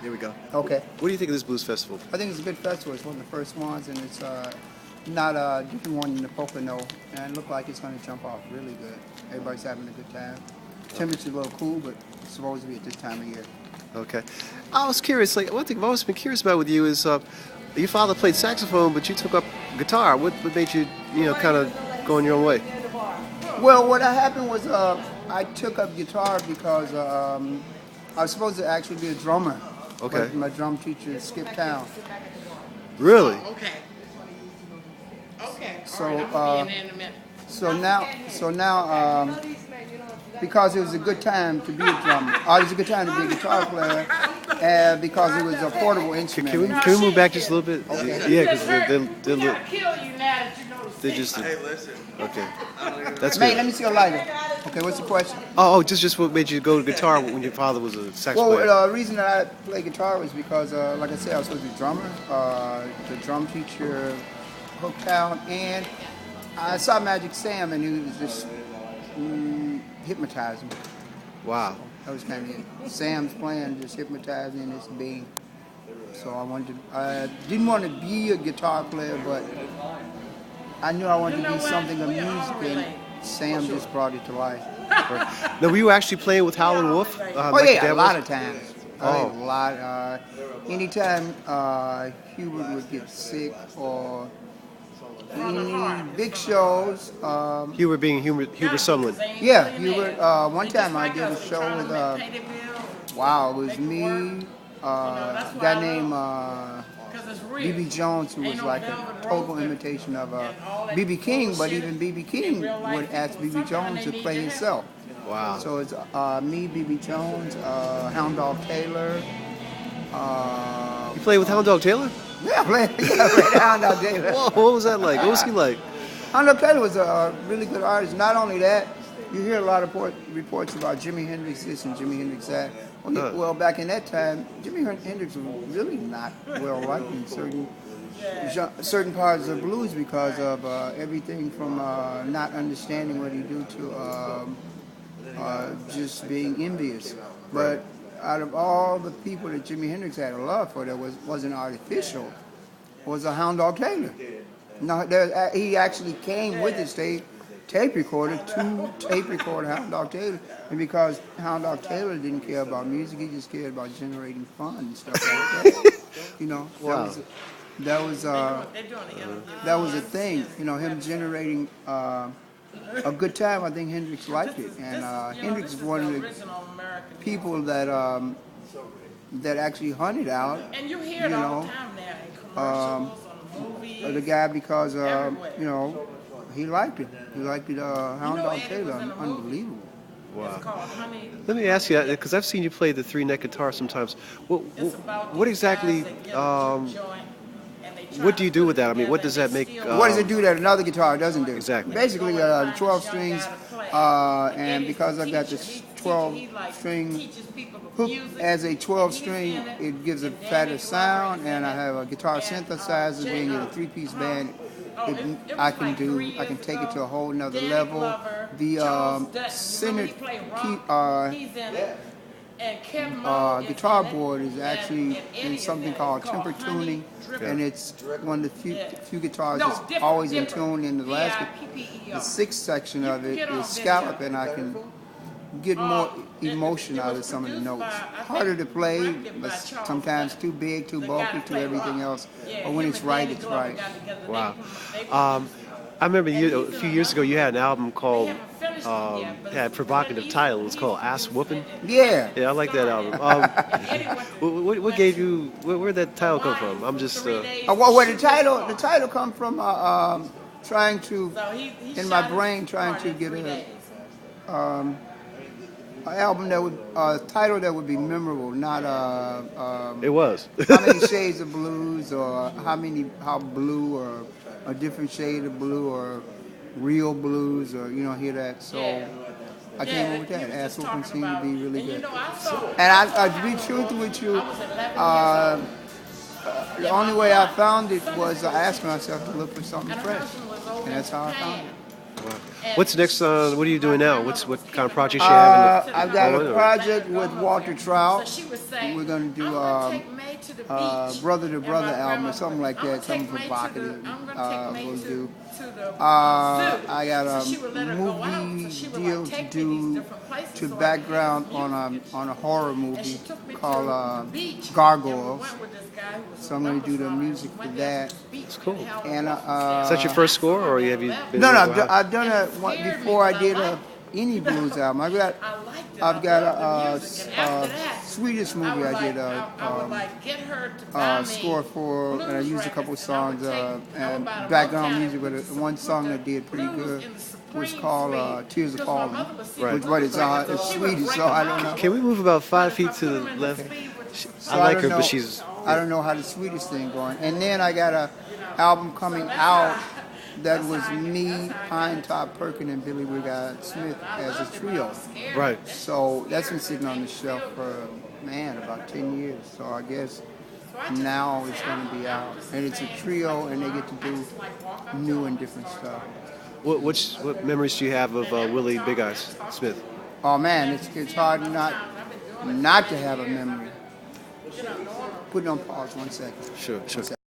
Here we go. Okay. What do you think of this blues festival? I think it's a good festival. It's one of the first ones, and it's not a different one in the Pocono, and it looked like it's going to jump off really good. Everybody's having a good time. Temperature's a little cool, but it's supposed to be at this time of year. Okay. I was curious, like, one thing I've always been curious about with you is your father played saxophone, but you took up guitar. What made you, kind of go in your own way? Well, what happened was I took up guitar because I was supposed to actually be a drummer. Okay. But my drum teacher skipped town. Really? Okay. Okay. So, All right, I'm gonna be in there in a minute. So now, because it was a good time to be a drummer, it was a good time to be a guitar player, and because it was a portable instrument. Can we move back just a little bit? Okay. Yeah, because We gotta kill you now that you know the they're state. just. Hey, listen. Okay. That's Mate, good. let me see your lighter. Okay, what's the question? Just what made you go to guitar when your father was a sax Well, player? the reason that I play guitar was because, like I said, I was supposed to be a drummer. The drum teacher hooked out, and I saw Magic Sam, and he was just hypnotizing me. Wow. That was kind of it. Sam's playing, just hypnotizing this being. So I didn't want to be a guitar player, but I knew I wanted to be something of music, and Sam just brought it to life. Now, were you actually playing with Howlin' Wolf? Oh yeah, a lot of times. Oh. A lot. Anytime Hubert would get sick or any big shows. Hubert being Hubert Sumlin. Yeah, Hubert. One time I did a show with it was me, a guy named B.B. Jones, who was like a total imitation of B.B. King, but even B.B. King would ask B.B. Jones to play himself. Wow. So it's me, B.B. Jones, Hound Dog Taylor. You played with Hound Dog Taylor? Yeah, I played Hound Dog Taylor. Whoa, what was that like? What was he like? Hound Dog Taylor was a really good artist. Not only that, you hear a lot of reports about Jimi Hendrix this and Jimi Hendrix that. Well, back in that time, Jimi Hendrix was really not well liked in certain parts of blues because of everything from not understanding what he do to just being envious. But out of all the people that Jimi Hendrix had a love for that wasn't artificial, was a Hound Dog Taylor. No, he actually came with his tape recorder to tape record Hound Dog Taylor, and because Hound Dog Taylor didn't care about music, he just cared about generating fun and stuff like that. Wow. That was a thing. Him generating a good time. I think Hendrix liked it, and Hendrix is one of the people that actually hunted out. And you hear it all the time now in commercials, on movies. The guy because he liked it. He liked it. Hound Dog Taylor, unbelievable. Wow. Let me ask you, because I've seen you play the three-neck guitar sometimes. What exactly? What do you do with that? I mean, what does that make? What does it do that another guitar doesn't do? Exactly. Basically, the 12 strings, and because I've got this 12-string hook as a 12-string, it gives a fatter sound, and I have a guitar synthesizer being in a three-piece band. I can take it to a whole nother level. The center guitar board is actually in something called temper tuning, and it's one of the few guitars that's always in tune. In the sixth section of it is scallop, and I can get more emotion out of some of the notes. Harder to play, but sometimes too big, too bulky, too everything else. But when it's right, it's right. Wow. I remember a few years ago you had an album called, had a provocative title. It was called Ass Whoopin'. Yeah. Yeah, I like that album. What gave you, where'd that title come from? I'm just... Where the title come from, trying to, in my brain, trying to get an album that would, a title that would be memorable, not It was. How Many Shades of Blues, or how blue, or a different shade of blue, or real blues, or hear that. So I came up with that. Ass Whoopin' seemed to be really good. And to be truthful with you, the only way I found it was I asked myself to look for something fresh, and that's how I found it. What's next? What are you doing now? What kind of projects you have? I've got going, a or- project with Walter Trout. She would say, We're gonna do I'm gonna take May to the beach. Brother to Brother And my album or grandma something like would, that, something provocative. I'm gonna take May We'll do. to the zoo. I got So she would let a her go out. movie So she would deal like to take me these do different places. to So I background could on a horror and she movie took me called to the beach. Gargoyles. And we went with this guy who was So I'm gonna do the wonderful, music and for went down that. to the beach That's cool. and held And a Is that your first score, or have you been? no, doing it? I've done it before I did any blues album. I liked it. I've got I loved the music. And after that, Swedish I movie would I did I would like get her to buy me score for, and I blues used a couple records, and I would songs take- I would and buy the background Motown music, but and one put song the that did pretty blues good in the was Supreme called suite, Tears of because my Falling, mother would see Right. the which but blues it's records, it's so she would Swedish, break so I them don't know. off. Can we move about 5 But if feet I to put the them in left? speed with- So I like don't her, know- but she's. I don't know how the Swedish thing going. And then I got a album coming out that was me, Pine Top Perkin, and Billy Wigott Smith as a trio. Right. So that's been sitting on the shelf for, man, about 10 years. So I guess now it's going to be out. And it's a trio, and they get to do new and different stuff. What memories do you have of Willie Big Eyes Smith? Oh, man, it's hard not to have a memory. Put it on pause 1 second. Sure. 1 second.